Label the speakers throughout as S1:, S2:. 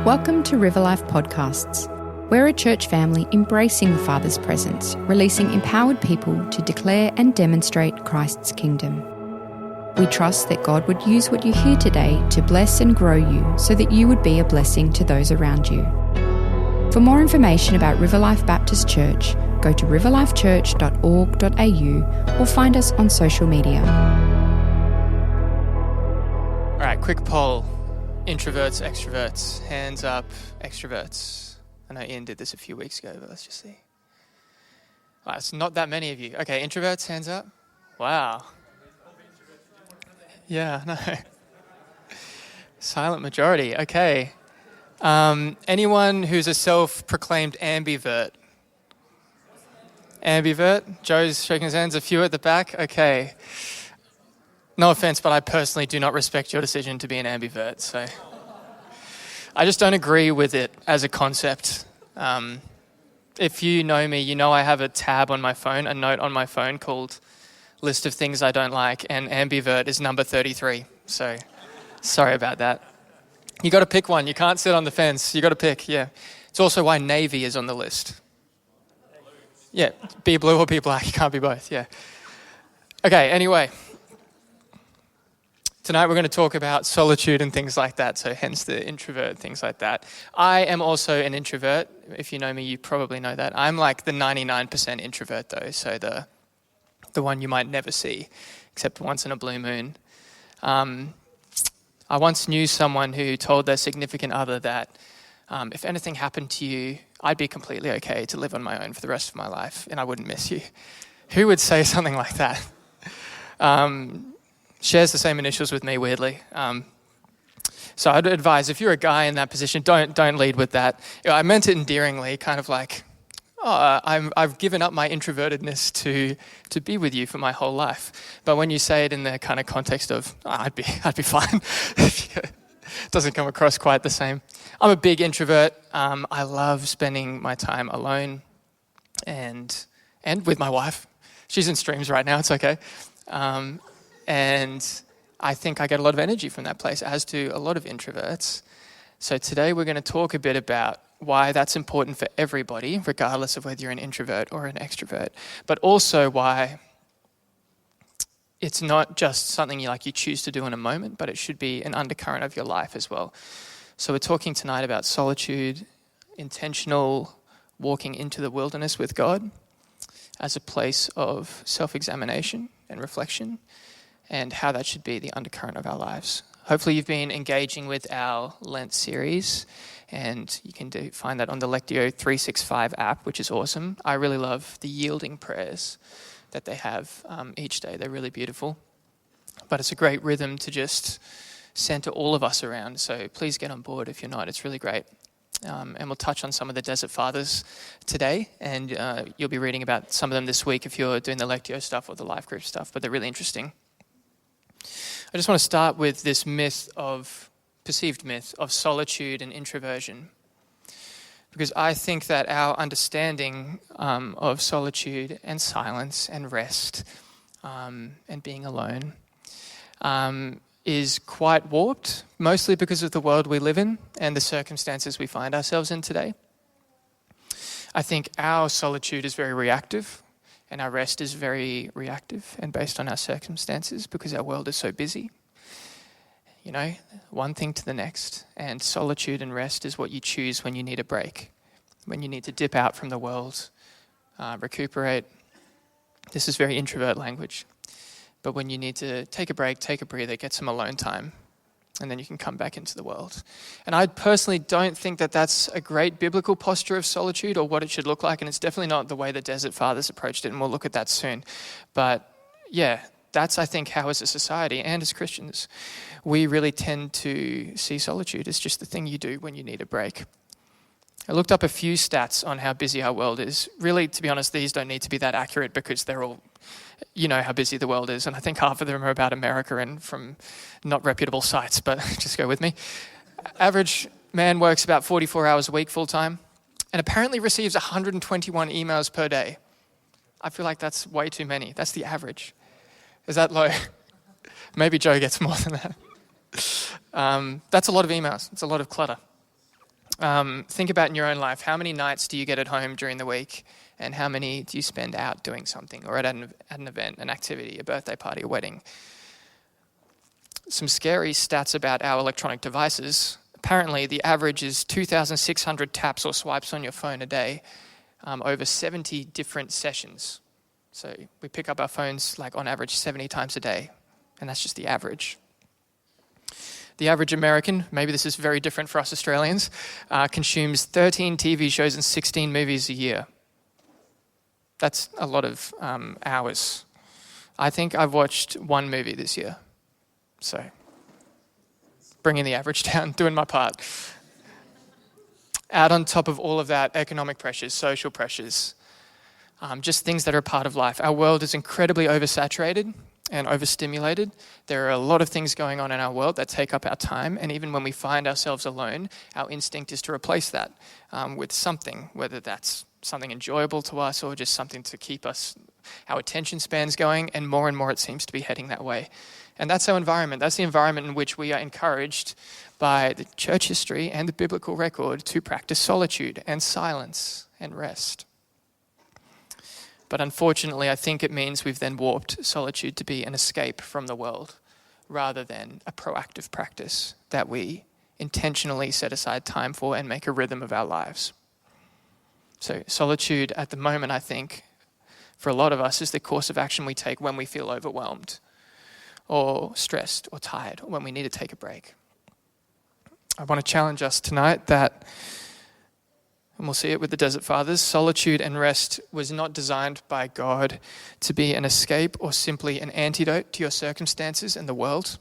S1: Welcome to Riverlife Podcasts. We're a church family embracing the Father's presence, releasing empowered people to declare and demonstrate Christ's kingdom. We trust that God would use what you hear today to bless and grow you so that you would be a blessing to those around you. For more information about Riverlife Baptist Church, go to riverlifechurch.org.au or find us on social media.
S2: All right, quick poll. Introverts, extroverts, hands up, extroverts. I know Ian did this a few weeks ago, but let's just see. Wow, it's not that many of you. Okay, introverts, hands up. Wow. Yeah, no. Silent majority, okay. Anyone who's a self-proclaimed ambivert? Ambivert? Joe's shaking his hands, a few at the back, okay. No offense, but I personally do not respect your decision to be an ambivert, so I just don't agree with it as a concept. If you know me, you know I have a tab on my phone, a note on my phone called List of Things I Don't Like, and ambivert is number 33, so sorry about that. You got to pick one. You can't sit on the fence. You got to pick, yeah. It's also why navy is on the list. Yeah, be blue or be black. You can't be both, yeah. Okay, anyway. Tonight we're going to talk about solitude and things like that, so hence the introvert, things like that. I am also an introvert. If you know me, you probably know that. I'm like the 99% introvert though, so the one you might never see, except once in a blue moon. I once knew someone who told their significant other that if anything happened to you, I'd be completely okay to live on my own for the rest of my life and I wouldn't miss you. Who would say something like that? Shares the same initials with me, weirdly. So I'd advise, if you're a guy in that position, don't lead with that. You know, I meant it endearingly, kind of like, I've given up my introvertedness to be with you for my whole life. But when you say it in the kind of context of, I'd be fine, it doesn't come across quite the same. I'm a big introvert. I love spending my time alone and with my wife. She's in streams right now, it's okay. And I think I get a lot of energy from that place, as do a lot of introverts. So today we're going to talk a bit about why that's important for everybody, regardless of whether you're an introvert or an extrovert, but also why it's not just something you choose to do in a moment, but it should be an undercurrent of your life as well. So we're talking tonight about solitude, intentional walking into the wilderness with God as a place of self-examination and reflection, and how that should be the undercurrent of our lives. Hopefully you've been engaging with our Lent series, and you can find that on the Lectio 365 app, which is awesome. I really love the yielding prayers that they have each day. They're really beautiful. But it's a great rhythm to just center all of us around, so please get on board if you're not. It's really great. And we'll touch on some of the Desert Fathers today, and you'll be reading about some of them this week if you're doing the Lectio stuff or the life group stuff, but they're really interesting. I just want to start with this perceived myth of solitude and introversion, because I think that our understanding of solitude and silence and rest and being alone is quite warped, mostly because of the world we live in and the circumstances we find ourselves in today. I think our solitude is very reactive, and our rest is very reactive and based on our circumstances because our world is so busy. You know, one thing to the next. And solitude and rest is what you choose when you need a break, when you need to dip out from the world, recuperate. This is very introvert language. But when you need to take a break, take a breather, get some alone time, and then you can come back into the world. And I personally don't think that that's a great biblical posture of solitude or what it should look like, and it's definitely not the way the Desert Fathers approached it, and we'll look at that soon. But yeah, that's, I think, how as a society and as Christians, we really tend to see solitude as just the thing you do when you need a break. I looked up a few stats on how busy our world is. Really, to be honest, these don't need to be that accurate because they're all, you know how busy the world is. And I think half of them are about America and from not reputable sites, but just go with me. Average man works about 44 hours a week full time and apparently receives 121 emails per day. I feel like that's way too many. That's the average. Is that low? Maybe Joe gets more than that. That's a lot of emails. It's a lot of clutter. Think about in your own life, how many nights do you get at home during the week, and how many do you spend out doing something, or at an event, an activity, a birthday party, a wedding? Some scary stats about our electronic devices. Apparently, the average is 2,600 taps or swipes on your phone a day, over 70 different sessions. So we pick up our phones like on average 70 times a day, and that's just the average. The average American, maybe this is very different for us Australians, consumes 13 TV shows and 16 movies a year. That's a lot of hours. I think I've watched one movie this year. So, bringing the average down, doing my part. Add on top of all of that, economic pressures, social pressures, just things that are a part of life. Our world is incredibly oversaturated and overstimulated. There are a lot of things going on in our world that take up our time, and even when we find ourselves alone, our instinct is to replace that with something, whether that's something enjoyable to us or just something to keep our attention spans going, and more it seems to be heading that way. And that's our environment. That's the environment in which we are encouraged by the church history and the biblical record to practice solitude and silence and rest. But unfortunately, I think it means we've then warped solitude to be an escape from the world rather than a proactive practice that we intentionally set aside time for and make a rhythm of our lives. So solitude at the moment, I think, for a lot of us is the course of action we take when we feel overwhelmed or stressed or tired, or when we need to take a break. I want to challenge us tonight that, and we'll see it with the Desert Fathers, solitude and rest was not designed by God to be an escape or simply an antidote to your circumstances and the world.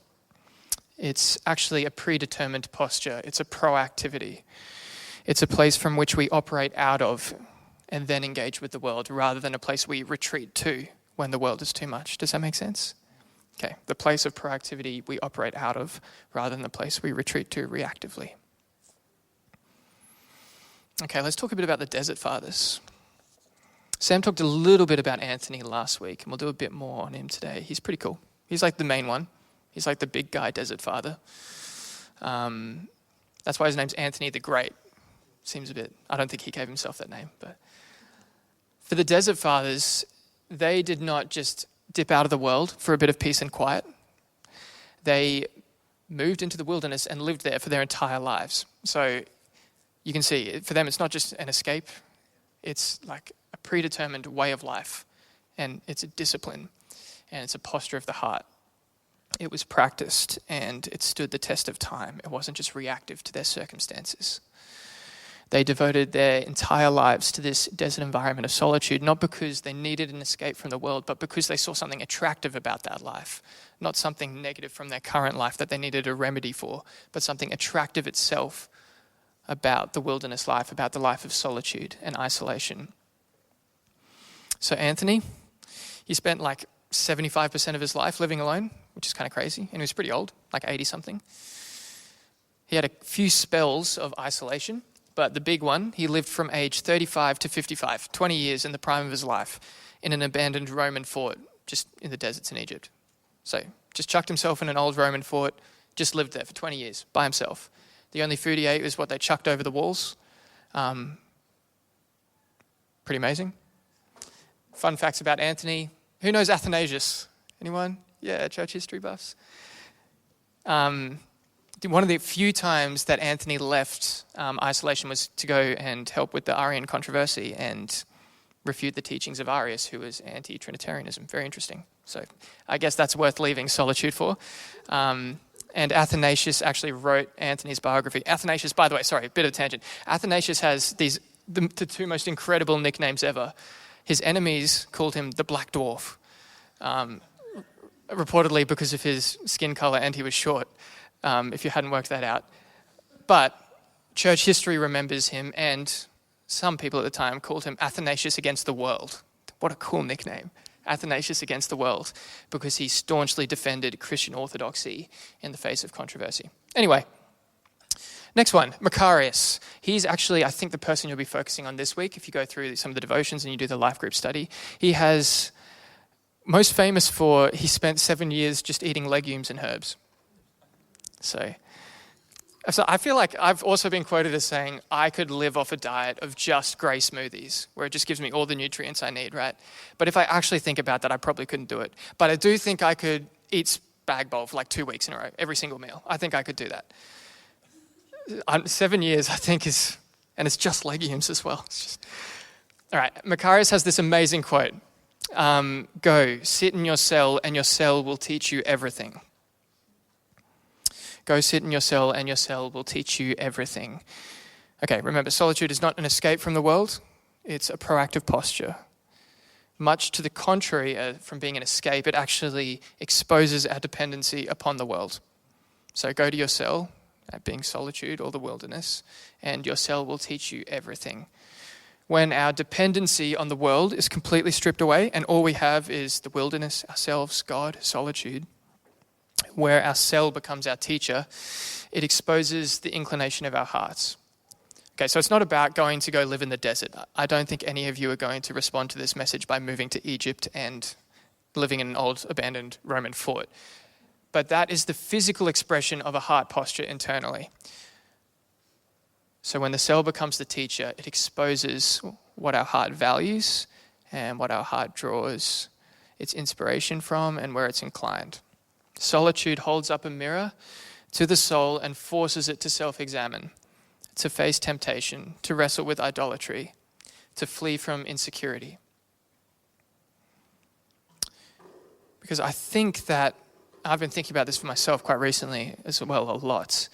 S2: It's actually a predetermined posture. It's a proactivity. It's a place from which we operate out of and then engage with the world, rather than a place we retreat to when the world is too much. Does that make sense? Okay, the place of proactivity we operate out of rather than the place we retreat to reactively. Okay, let's talk a bit about the Desert Fathers. Sam talked a little bit about Anthony last week, and we'll do a bit more on him today. He's pretty cool. He's like the main one. He's like the big guy Desert Father. That's why his name's Anthony the Great. Seems a bit, I don't think he gave himself that name. But for the Desert Fathers, they did not just dip out of the world for a bit of peace and quiet. They moved into the wilderness and lived there for their entire lives. So you can see, for them, it's not just an escape. It's like a predetermined way of life. And it's a discipline. And it's a posture of the heart. It was practiced and it stood the test of time. It wasn't just reactive to their circumstances. They devoted their entire lives to this desert environment of solitude, not because they needed an escape from the world, but because they saw something attractive about that life. Not something negative from their current life that they needed a remedy for, but something attractive itself about the wilderness life, about the life of solitude and isolation. So Anthony, he spent like 75% of his life living alone, which is kind of crazy, and he was pretty old, like 80-something. He had a few spells of isolation, but the big one, he lived from age 35 to 55, 20 years in the prime of his life, in an abandoned Roman fort just in the deserts in Egypt. So just chucked himself in an old Roman fort, just lived there for 20 years by himself. The only food he ate was what they chucked over the walls. Pretty amazing. Fun facts about Anthony. Who knows Athanasius? Anyone? Yeah, church history buffs. One of the few times that Anthony left isolation was to go and help with the Arian controversy and refute the teachings of Arius, who was anti-Trinitarianism. Very interesting. So I guess that's worth leaving solitude for. And Athanasius actually wrote Anthony's biography. Athanasius, by the way, sorry, a bit of a tangent. Athanasius has the two most incredible nicknames ever. His enemies called him the Black Dwarf, reportedly because of his skin color and he was short. If you hadn't worked that out. But church history remembers him, and some people at the time called him Athanasius against the world. What a cool nickname, Athanasius against the world, because he staunchly defended Christian orthodoxy in the face of controversy. Anyway, next one, Macarius. He's actually, I think, the person you'll be focusing on this week if you go through some of the devotions and you do the life group study. He has, most famous for, he spent 7 years just eating legumes and herbs. So So I feel like I've also been quoted as saying I could live off a diet of just grey smoothies, where it just gives me all the nutrients I need, right? But if I actually think about that, I probably couldn't do it. But I do think I could eat spag bowl for like 2 weeks in a row, every single meal. I think I could do that. 7 years, I think, and it's just legumes as well. All right, Macarius has this amazing quote. Go, sit in your cell, and your cell will teach you everything. Go sit in your cell, and your cell will teach you everything. Okay, remember, solitude is not an escape from the world. It's a proactive posture. Much to the contrary from being an escape, it actually exposes our dependency upon the world. So go to your cell, that being solitude or the wilderness, and your cell will teach you everything. When our dependency on the world is completely stripped away and all we have is the wilderness, ourselves, God, solitude, where our cell becomes our teacher, it exposes the inclination of our hearts. Okay, so it's not about going to go live in the desert. I don't think any of you are going to respond to this message by moving to Egypt and living in an old abandoned Roman fort. But that is the physical expression of a heart posture internally. So when the cell becomes the teacher, it exposes what our heart values and what our heart draws its inspiration from and where it's inclined. Solitude holds up a mirror to the soul and forces it to self-examine, to face temptation, to wrestle with idolatry, to flee from insecurity. Because I think that, I've been thinking about this for myself quite recently as well, a lot.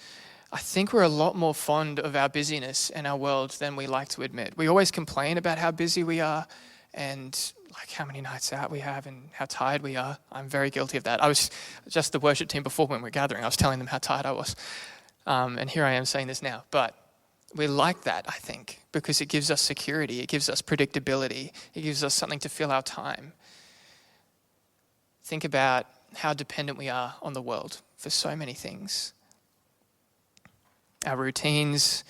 S2: I think we're a lot more fond of our busyness in our world than we like to admit. We always complain about how busy we are and like how many nights out we have and how tired we are. I'm very guilty of that. I was just the worship team before when we were gathering. I was telling them how tired I was. And here I am saying this now. But we like that, I think, because it gives us security. It gives us predictability. It gives us something to fill our time. Think about how dependent we are on the world for so many things. Our routines,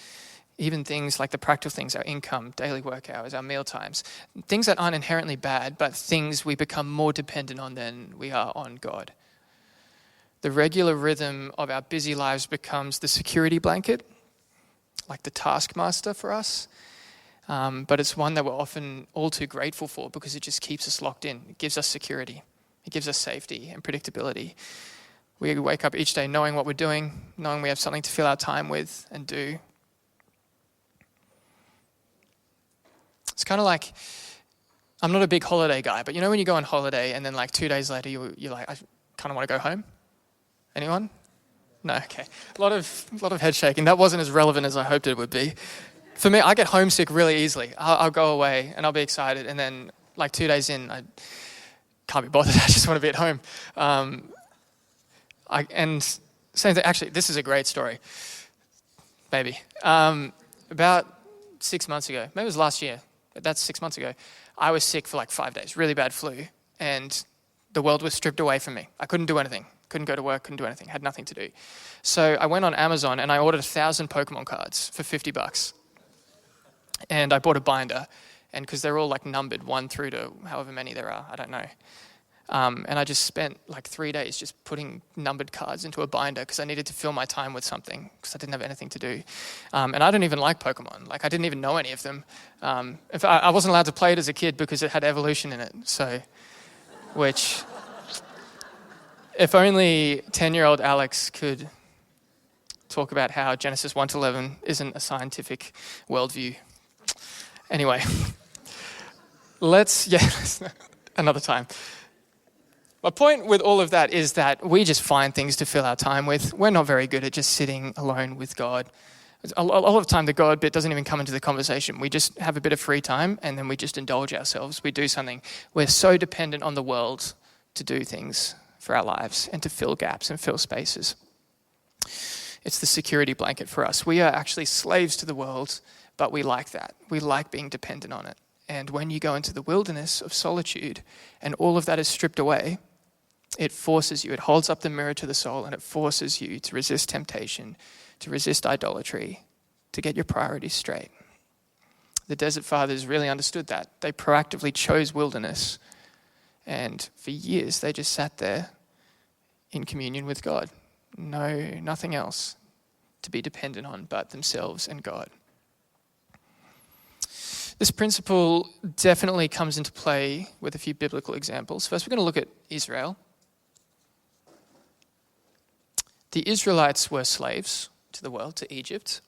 S2: even things like the practical things, our income, daily work hours, our meal times, things that aren't inherently bad, but things we become more dependent on than we are on God. The regular rhythm of our busy lives becomes the security blanket, like the taskmaster for us, but it's one that we're often all too grateful for because it just keeps us locked in. It gives us security. It gives us safety and predictability. We wake up each day knowing what we're doing, knowing we have something to fill our time with and do. It's kind of like, I'm not a big holiday guy, but you know when you go on holiday and then like 2 days later you're like, I kind of want to go home? Anyone? No, okay. A lot of head shaking. That wasn't as relevant as I hoped it would be. For me, I get homesick really easily. I'll go away and I'll be excited, and then like 2 days in, I can't be bothered. I just want to be at home. And same thing. Actually, this is a great story. Maybe about 6 months ago, maybe it was last year. But that's 6 months ago. I was sick for like 5 days, really bad flu, and the world was stripped away from me. I couldn't do anything. Couldn't go to work, couldn't do anything, had nothing to do. So I went on Amazon and I ordered 1,000 Pokemon cards for $50. And I bought a binder, and because they're all like numbered 1 through to however many there are, I don't know. And I just spent like 3 days just putting numbered cards into a binder because I needed to fill my time with something because I didn't have anything to do. And I don't even like Pokemon. Like I didn't even know any of them. In fact, I wasn't allowed to play it as a kid because it had evolution in it. So, which, if only 10-year-old Alex could talk about how Genesis 1-11 isn't a scientific worldview. Anyway, another time. My point with all of that is that we just find things to fill our time with. We're not very good at just sitting alone with God. A lot of the time, the God bit doesn't even come into the conversation. We just have a bit of free time and then we just indulge ourselves. We do something. We're so dependent on the world to do things for our lives and to fill gaps and fill spaces. It's the security blanket for us. We are actually slaves to the world, but we like that. We like being dependent on it. And when you go into the wilderness of solitude and all of that is stripped away, it forces you, it holds up the mirror to the soul, and it forces you to resist temptation, to resist idolatry, to get your priorities straight. The Desert Fathers really understood that. They proactively chose wilderness, and for years they just sat there in communion with God. No, nothing else. to be dependent on but themselves and God. This principle definitely comes into play with a few biblical examples. First, we're going to look at Israel. The Israelites were slaves to the world, to Egypt.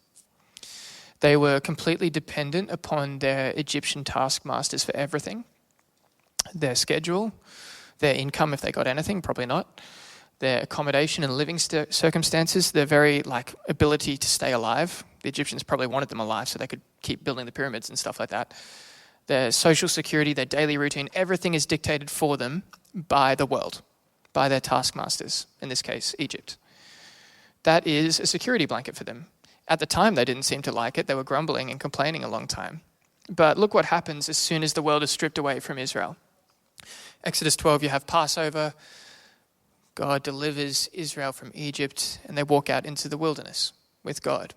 S2: They were completely dependent upon their Egyptian taskmasters for everything. Their schedule, their income if they got anything, probably not. Their accommodation and living circumstances, their very ability to stay alive. The Egyptians probably wanted them alive so they could keep building the pyramids and stuff like that. Their social security, their daily routine, everything is dictated for them by the world, by their taskmasters, in this case, Egypt. That is a security blanket for them. At the time, they didn't seem to like it. They were grumbling and complaining a long time. But look what happens as soon as the world is stripped away from Israel. Exodus 12, you have Passover. God delivers Israel from Egypt, and they walk out into the wilderness with God.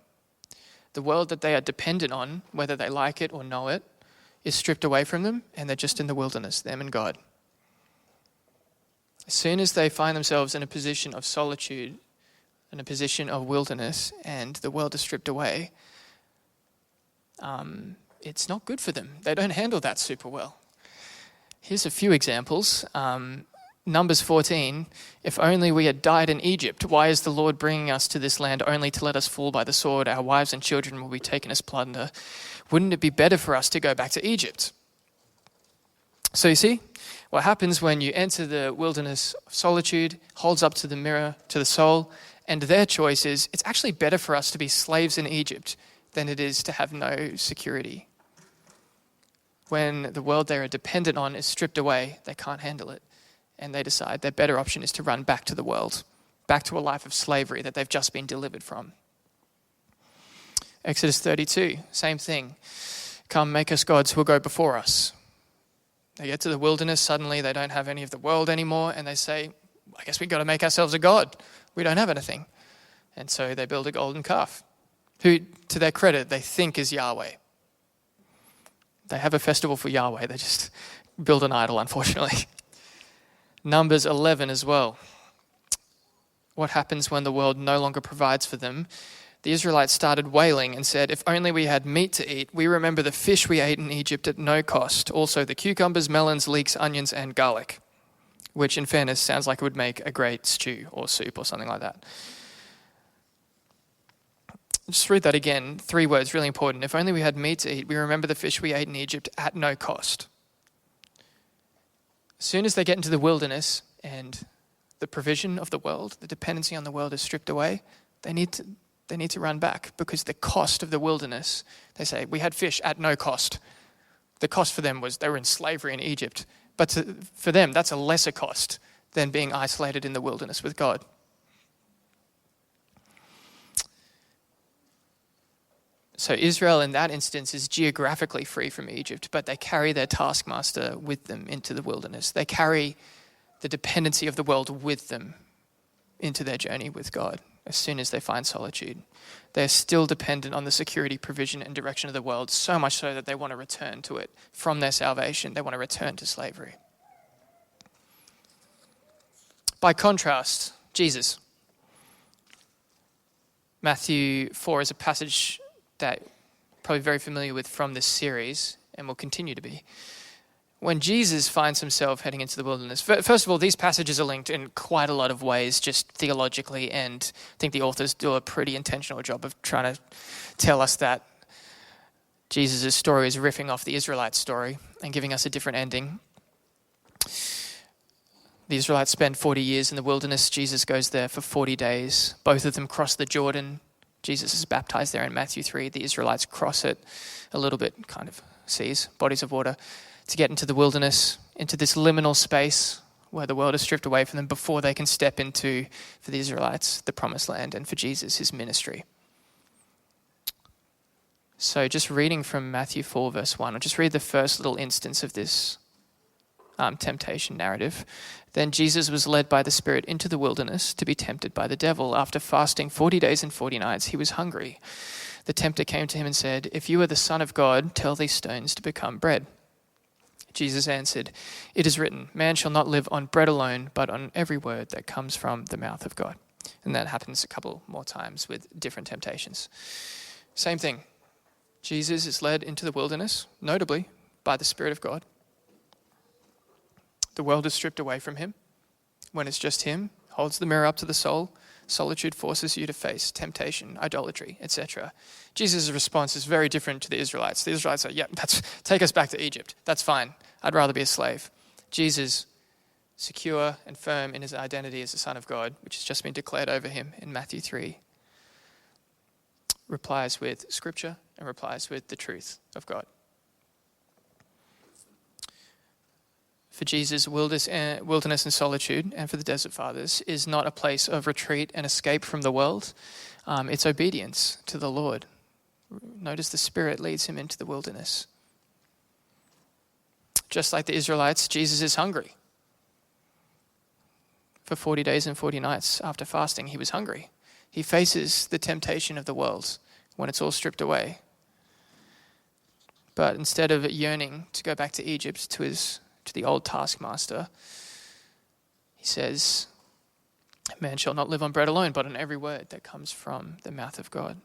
S2: The world that they are dependent on, whether they like it or know it, is stripped away from them, and they're just in the wilderness, them and God. As soon as they find themselves in a position of solitude, in a position of wilderness, and the world is stripped away, it's not good for them. They don't handle that super well. Here's a few examples. Numbers 14, if only we had died in Egypt, why is the Lord bringing us to this land only to let us fall by the sword? Our wives and children will be taken as plunder. Wouldn't it be better for us to go back to Egypt? So you see, what happens when you enter the wilderness of solitude holds up to the mirror, to the soul, and their choice is, it's actually better for us to be slaves in Egypt than it is to have no security. When the world they are dependent on is stripped away, they can't handle it. And they decide their better option is to run back to the world, back to a life of slavery that they've just been delivered from. Exodus 32, same thing. Come, make us gods who will go before us. They get to the wilderness, suddenly they don't have any of the world anymore, and they say, I guess we've got to make ourselves a god. We don't have anything. And so they build a golden calf, who, to their credit, they think is Yahweh. They have a festival for Yahweh. They just build an idol, unfortunately. Numbers 11 as well. What happens when the world no longer provides for them? The Israelites started wailing and said, if only we had meat to eat. We remember the fish we ate in Egypt at no cost. Also the cucumbers, melons, leeks, onions, and garlic. Which in fairness sounds like it would make a great stew or soup or something like that. Just read that again. 3 words, really important. If only we had meat to eat. We remember the fish we ate in Egypt at no cost. As soon as they get into the wilderness and the provision of the world, the dependency on the world is stripped away, they need to run back because the cost of the wilderness, they say, we had fish at no cost. The cost for them was they were in slavery in Egypt. But for them, that's a lesser cost than being isolated in the wilderness with God. So Israel in that instance is geographically free from Egypt, but they carry their taskmaster with them into the wilderness. They carry the dependency of the world with them into their journey with God as soon as they find solitude. They're still dependent on the security, provision, and direction of the world, so much so that they want to return to it from their salvation. They want to return to slavery. By contrast, Jesus. Matthew 4 is a passage that you're probably very familiar with from this series and will continue to be. When Jesus finds himself heading into the wilderness, first of all, these passages are linked in quite a lot of ways, just theologically, and I think the authors do a pretty intentional job of trying to tell us that Jesus' story is riffing off the Israelite story and giving us a different ending. The Israelites spend 40 years in the wilderness. Jesus goes there for 40 days. Both of them cross the Jordan. Jesus is baptized there in Matthew 3. The Israelites cross it a little bit, kind of seas, bodies of water, to get into the wilderness, into this liminal space where the world is stripped away from them before they can step into, for the Israelites, the promised land, and for Jesus, his ministry. So just reading from Matthew 4, verse 1, I'll just read the first little instance of this temptation narrative. Then Jesus was led by the Spirit into the wilderness to be tempted by the devil. After fasting 40 days and 40 nights, he was hungry. The tempter came to him and said, if you are the Son of God, tell these stones to become bread. Jesus answered, it is written, man shall not live on bread alone, but on every word that comes from the mouth of God. And that happens a couple more times with different temptations. Same thing. Jesus is led into the wilderness, notably by the Spirit of God. The world is stripped away from him. When it's just him, holds the mirror up to the soul. Solitude forces you to face temptation, idolatry, etc. Jesus' response is very different to the Israelites. The Israelites are, take us back to Egypt. That's fine. I'd rather be a slave. Jesus, secure and firm in his identity as the Son of God, which has just been declared over him in Matthew 3, replies with Scripture and replies with the truth of God. For Jesus, wilderness and solitude, and for the Desert Fathers, is not a place of retreat and escape from the world. It's obedience to the Lord. Notice the Spirit leads him into the wilderness. Just like the Israelites, Jesus is hungry. For 40 days and 40 nights after fasting, he was hungry. He faces the temptation of the world when it's all stripped away. But instead of yearning to go back to Egypt, to the old taskmaster, he says, man shall not live on bread alone, but on every word that comes from the mouth of God.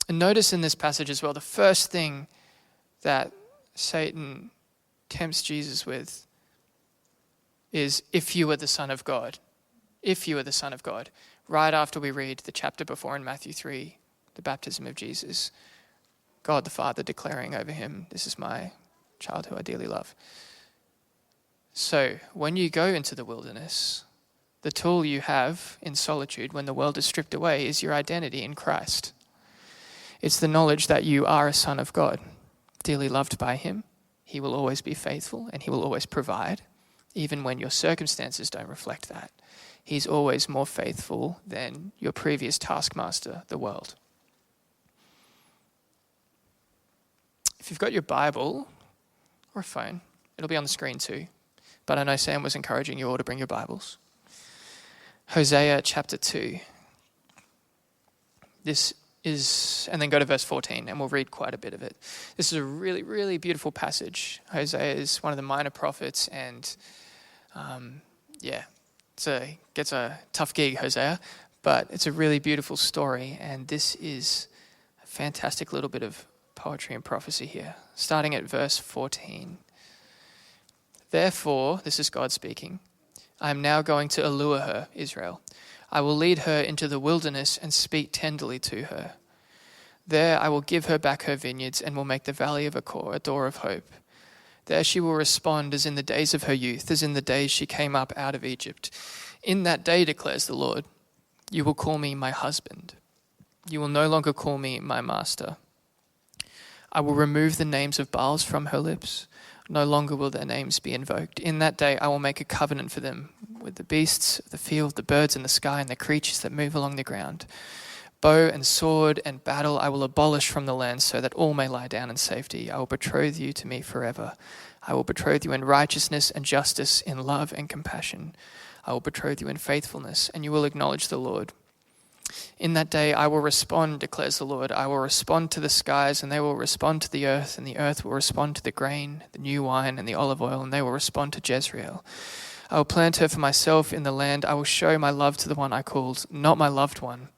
S2: And notice in this passage as well, the first thing that Satan tempts Jesus with is, if you are the Son of God. If you are the Son of God. Right after we read the chapter before in Matthew 3, the baptism of Jesus, God the Father declaring over him, this is my child who I dearly love. So when you go into the wilderness, the tool you have in solitude when the world is stripped away is your identity in Christ. It's the knowledge that you are a son of God, dearly loved by him. He will always be faithful and he will always provide, even when your circumstances don't reflect that. He's always more faithful than your previous taskmaster, the world. If you've got your Bible or a phone, it'll be on the screen too. But I know Sam was encouraging you all to bring your Bibles. Hosea chapter 2. And then go to verse 14 and we'll read quite a bit of it. This is a really, really beautiful passage. Hosea is one of the minor prophets and gets a tough gig, Hosea, but it's a really beautiful story, and this is a fantastic little bit of poetry and prophecy here, starting at verse 14. Therefore, this is God speaking, I am now going to allure her, Israel. I will lead her into the wilderness and speak tenderly to her. There I will give her back her vineyards and will make the valley of Achor a door of hope. There she will respond as in the days of her youth, as in the days she came up out of Egypt. In that day, declares the Lord, you will call me my husband. You will no longer call me my master. I will remove the names of Baals from her lips. No longer will their names be invoked. In that day I will make a covenant for them with the beasts of the field, the birds in the sky, and the creatures that move along the ground. Bow and sword and battle I will abolish from the land so that all may lie down in safety. I will betroth you to me forever. I will betroth you in righteousness and justice, in love and compassion. I will betroth you in faithfulness, and you will acknowledge the Lord. In that day I will respond, declares the Lord. I will respond to the skies, and they will respond to the earth, and the earth will respond to the grain, the new wine, and the olive oil, and they will respond to Jezreel. I will plant her for myself in the land. I will show my love to the one I called, not my loved one.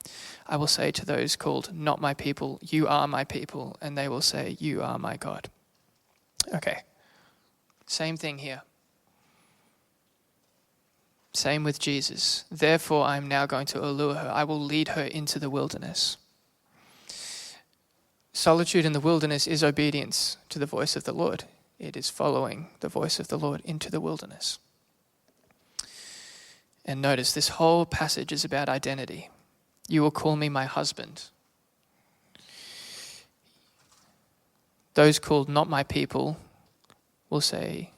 S2: I will say to those called, not my people, you are my people, and they will say, you are my God. Okay, same thing here. Same with Jesus. Therefore, I am now going to allure her. I will lead her into the wilderness. Solitude in the wilderness is obedience to the voice of the Lord. It is following the voice of the Lord into the wilderness. And notice, this whole passage is about identity. You will call me my husband. Those called not my people will say,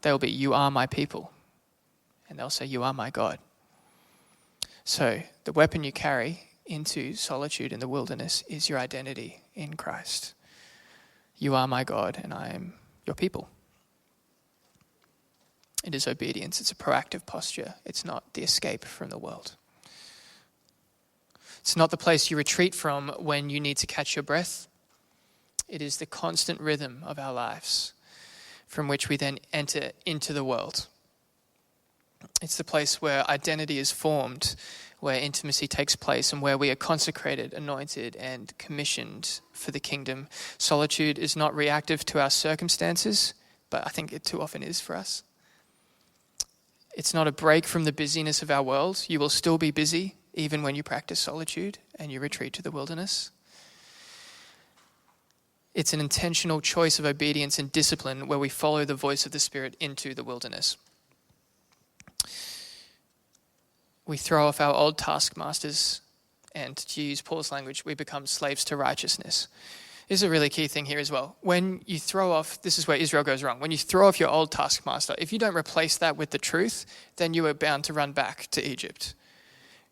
S2: they'll be, you are my people. And they'll say, you are my God. So the weapon you carry into solitude in the wilderness is your identity in Christ. You are my God and I am your people. It is obedience. It's a proactive posture. It's not the escape from the world. It's not the place you retreat from when you need to catch your breath. It is the constant rhythm of our lives from which we then enter into the world. It's the place where identity is formed, where intimacy takes place, and where we are consecrated, anointed, and commissioned for the kingdom. Solitude is not reactive to our circumstances, but I think it too often is for us. It's not a break from the busyness of our world. You will still be busy even when you practice solitude and you retreat to the wilderness. It's an intentional choice of obedience and discipline where we follow the voice of the Spirit into the wilderness. We throw off our old taskmasters, and to use Paul's language, we become slaves to righteousness. This is a really key thing here as well. When you throw off, this is where Israel goes wrong. When you throw off your old taskmaster, if you don't replace that with the truth, then you are bound to run back to Egypt.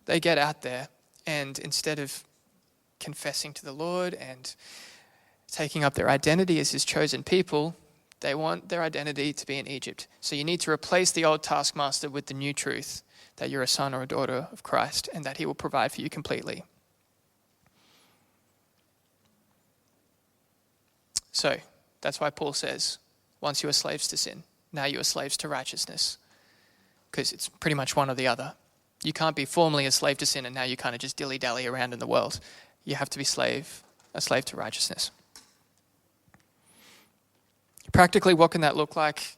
S2: They get out there, and instead of confessing to the Lord and taking up their identity as his chosen people, they want their identity to be in Egypt. So you need to replace the old taskmaster with the new truth that you're a son or a daughter of Christ and that he will provide for you completely. So that's why Paul says, once you were slaves to sin, now you are slaves to righteousness. Because it's pretty much one or the other. You can't be formally a slave to sin and now you kind of just dilly-dally around in the world. You have to be a slave to righteousness. Practically, what can that look like?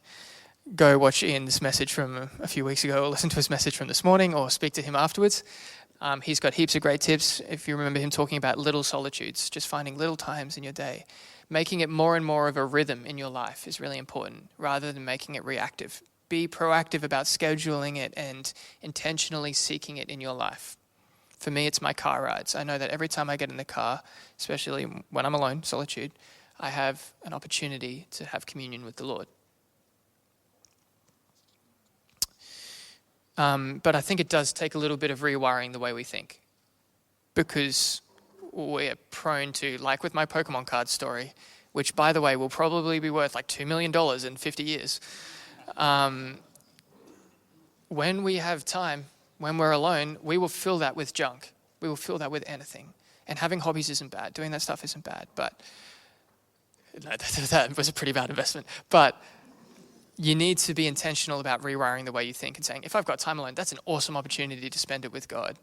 S2: Go watch Ian's message from a few weeks ago, or listen to his message from this morning, or speak to him afterwards. He's got heaps of great tips. If you remember him talking about little solitudes, just finding little times in your day. Making it more and more of a rhythm in your life is really important, rather than making it reactive. Be proactive about scheduling it and intentionally seeking it in your life. For me, it's my car rides. I know that every time I get in the car, especially when I'm alone, solitude, I have an opportunity to have communion with the Lord. But I think it does take a little bit of rewiring the way we think, because we're prone to, like with my Pokemon card story, which, by the way, will probably be worth like $2 million in 50 years. When we have time, when we're alone, we will fill that with junk. We will fill that with anything. And having hobbies isn't bad. Doing that stuff isn't bad. But no, that was a pretty bad investment. But you need to be intentional about rewiring the way you think and saying, if I've got time alone, that's an awesome opportunity to spend it with God.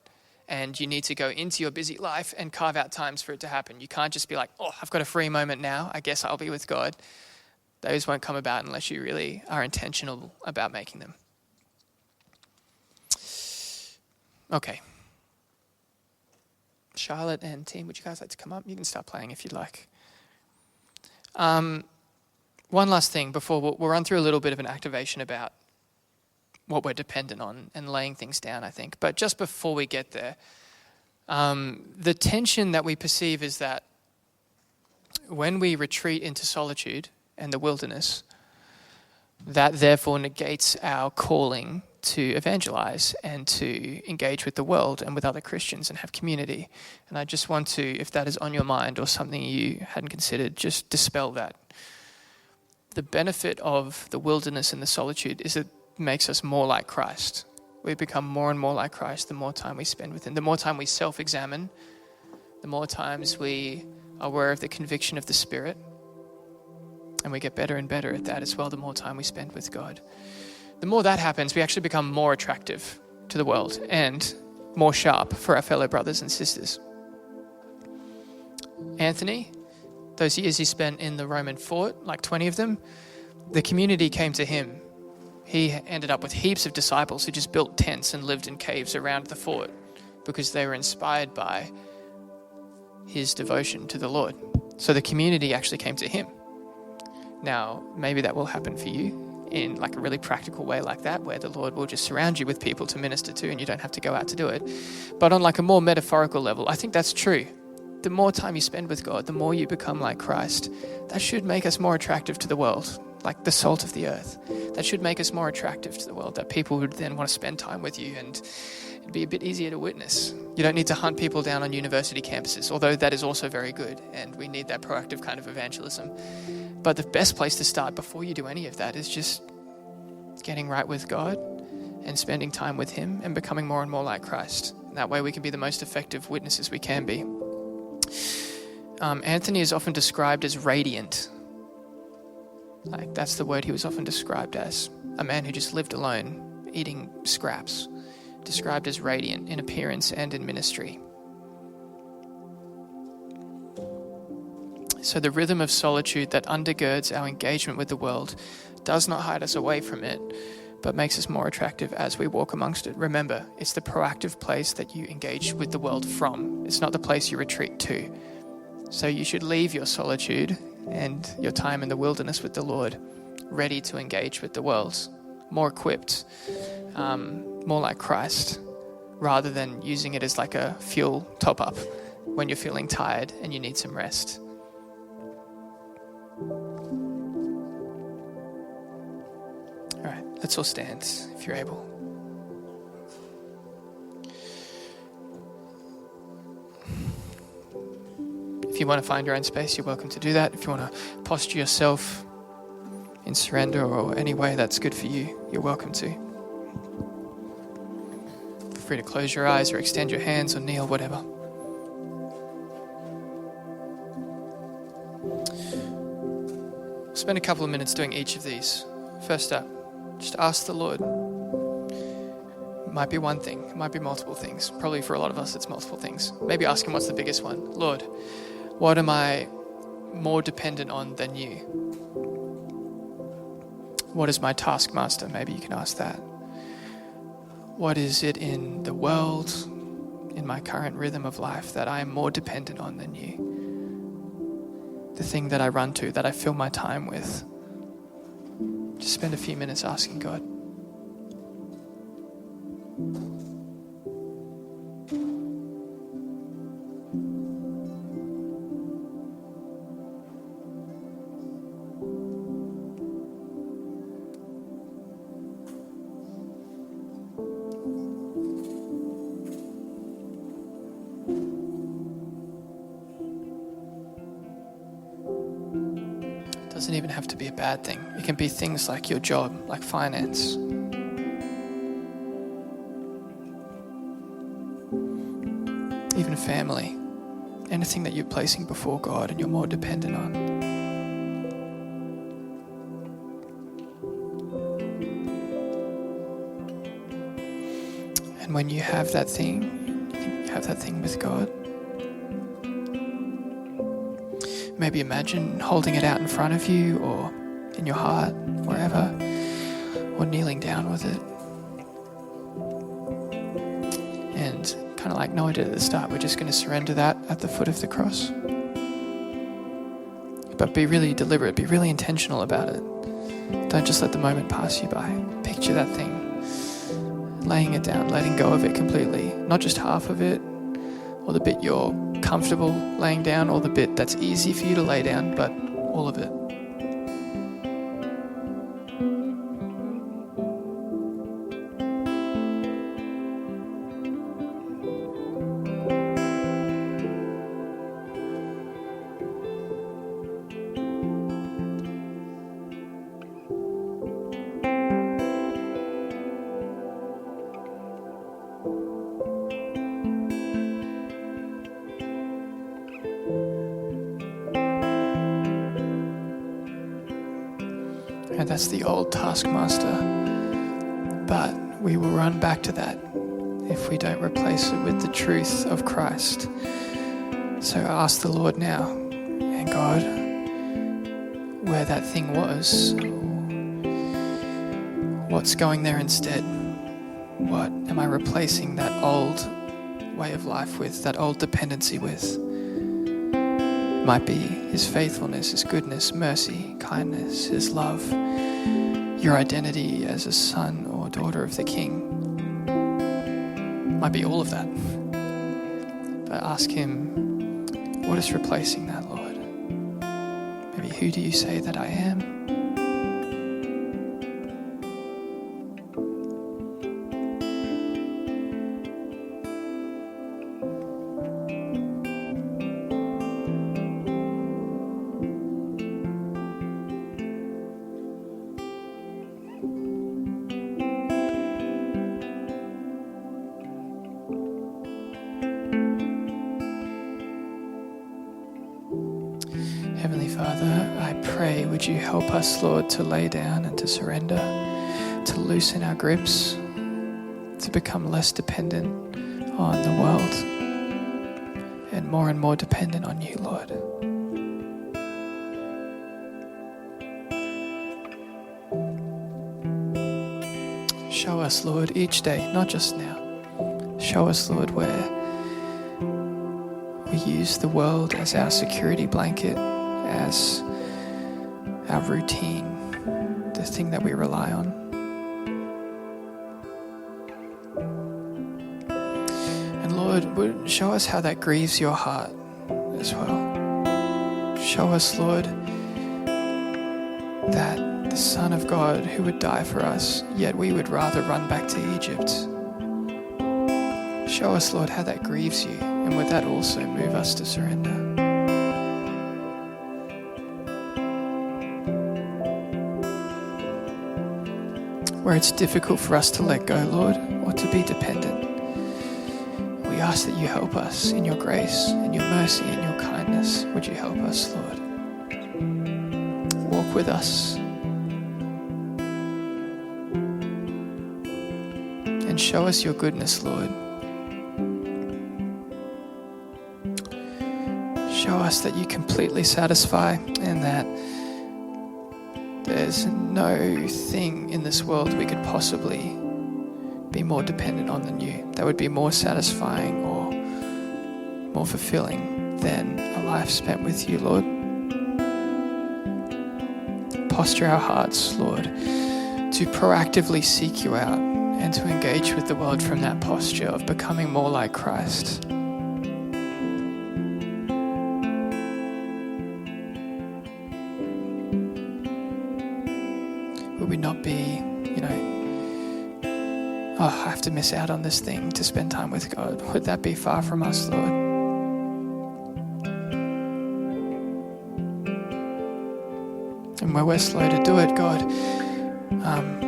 S2: And you need to go into your busy life and carve out times for it to happen. You can't just be like, oh, I've got a free moment now, I guess I'll be with God. Those won't come about unless you really are intentional about making them. Okay. Charlotte and team, would you guys like to come up? You can start playing if you'd like. One last thing before we'll run through a little bit of an activation about what we're dependent on and laying things down, I think. But just before we get there, the tension that we perceive is that when we retreat into solitude and the wilderness, that therefore negates our calling to evangelize and to engage with the world and with other Christians and have community. And I just want to, if that is on your mind or something you hadn't considered, just dispel that. The benefit of the wilderness and the solitude is it makes us more like Christ. We become more and more like Christ the more time we spend with him. The more time we self-examine, the more times we are aware of the conviction of the Spirit. And we get better and better at that as well, the more time we spend with God. The more that happens, we actually become more attractive to the world and more sharp for our fellow brothers and sisters. Anthony, those years he spent in the Roman fort, like 20 of them, the community came to him. He ended up with heaps of disciples who just built tents and lived in caves around the fort because they were inspired by his devotion to the Lord. So the community actually came to him. Now, maybe that will happen for you in like a really practical way like that, where the Lord will just surround you with people to minister to and you don't have to go out to do it. But on like a more metaphorical level, I think that's true. The more time you spend with God, the more you become like Christ. That should make us more attractive to the world, like the salt of the earth. That should make us more attractive to the world, that people would then want to spend time with you and it'd be a bit easier to witness. You don't need to hunt people down on university campuses, although that is also very good and we need that proactive kind of evangelism. But the best place to start before you do any of that is just getting right with God and spending time with him and becoming more and more like Christ. That way we can be the most effective witnesses we can be. Anthony is often described as radiant. Like that's the word he was often described as. A man who just lived alone eating scraps, described as radiant in appearance and in ministry. So the rhythm of solitude that undergirds our engagement with the world does not hide us away from it, but makes us more attractive as we walk amongst it. Remember, it's the proactive place that you engage with the world from. It's not the place you retreat to. So you should leave your solitude and your time in the wilderness with the Lord ready to engage with the world, more equipped, more like Christ, rather than using it as like a fuel top-up when you're feeling tired and you need some rest. All right, let's all stand if you're able. If you want to find your own space, you're welcome to do that. If you want to posture yourself in surrender or any way that's good for you, you're welcome to. Feel free to close your eyes or extend your hands or kneel, whatever. Spend a couple of minutes doing each of these. First up, just ask the Lord. It might be one thing, it might be multiple things. Probably for a lot of us, it's multiple things. Maybe ask Him what's the biggest one. Lord, what am I more dependent on than you? What is my taskmaster? Maybe you can ask that. What is it in the world, in my current rhythm of life, that I am more dependent on than you? The thing that I run to, that I fill my time with. Just spend a few minutes asking God. Doesn't even have to be a bad thing. It can be things like your job, like finance. Even family. Anything that you're placing before God and you're more dependent on. And when you have that thing, you have that thing with God. Maybe imagine holding it out in front of you or in your heart, wherever, or kneeling down with it. And kind of like Noah did at the start, we're just going to surrender that at the foot of the cross. But be really deliberate, be really intentional about it. Don't just let the moment pass you by. Picture that thing, laying it down, letting go of it completely. Not just half of it, or the bit you're comfortable laying down, or the bit that's easy for you to lay down, but all of it. And that's the old taskmaster. But we will run back to that if we don't replace it with the truth of Christ. So ask the Lord now, and God, where that thing was, what's going there instead? What am I replacing that old way of life with, that old dependency with? Might be His faithfulness, His goodness, mercy, kindness, His love, your identity as a son or daughter of the King. Might be all of that. But ask Him, what is replacing that, Lord? Maybe, who do you say that I am? Heavenly Father, I pray, would you help us, Lord, to lay down and to surrender, to loosen our grips, to become less dependent on the world and more dependent on you, Lord. Show us, Lord, each day, not just now. Show us, Lord, where we use the world as our security blanket, as our routine, the thing that we rely on. And Lord, show us how that grieves your heart as well. Show us, Lord, that the Son of God who would die for us, yet we would rather run back to Egypt. Show us, Lord, how that grieves you, and would that also move us to surrender? Where it's difficult for us to let go, Lord, or to be dependent, we ask that you help us in your grace, in your mercy, in your kindness. Would you help us, Lord? Walk with us and show us your goodness, Lord. Show us that you completely satisfy and that there's no thing in this world we could possibly be more dependent on than you. That would be more satisfying or more fulfilling than a life spent with you, Lord. Posture our hearts, Lord, to proactively seek you out and to engage with the world from that posture of becoming more like Christ. Would we not be, I have to miss out on this thing to spend time with God? Would that be far from us, Lord? And where we're slow to do it, God,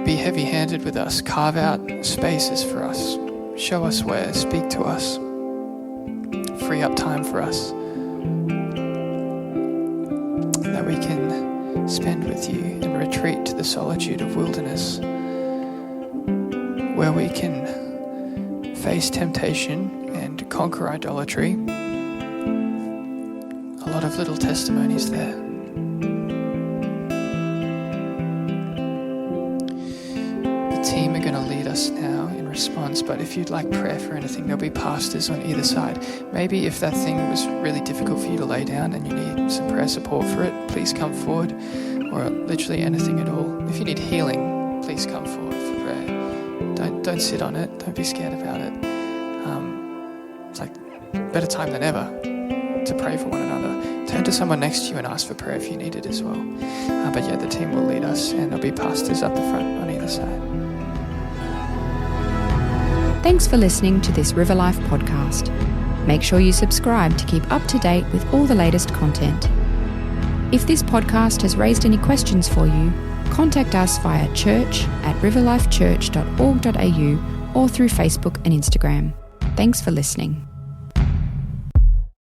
S2: be heavy-handed with us. Carve out spaces for us. Show us where. Speak to us. Free up time for us that we can spend with you and retreat to the solitude of wilderness, where we can face temptation and conquer idolatry. A lot of little testimonies there. The team are going to lead us now in response, but if you'd like prayer for anything, there'll be pastors on either side. Maybe if that thing was really difficult for you to lay down and you need some prayer support for it, please come forward, or literally anything at all. If you need healing, please come forward for prayer. Don't sit on it. Don't be scared about it. It's like better time than ever to pray for one another. Turn to someone next to you and ask for prayer if you need it as well. But yeah, the team will lead us, and there'll be pastors up the front on either side.
S1: Thanks for listening to this Riverlife podcast. Make sure you subscribe to keep up to date with all the latest content. If this podcast has raised any questions for you, contact us via church@riverlifechurch.org.au or through Facebook and Instagram. Thanks for listening.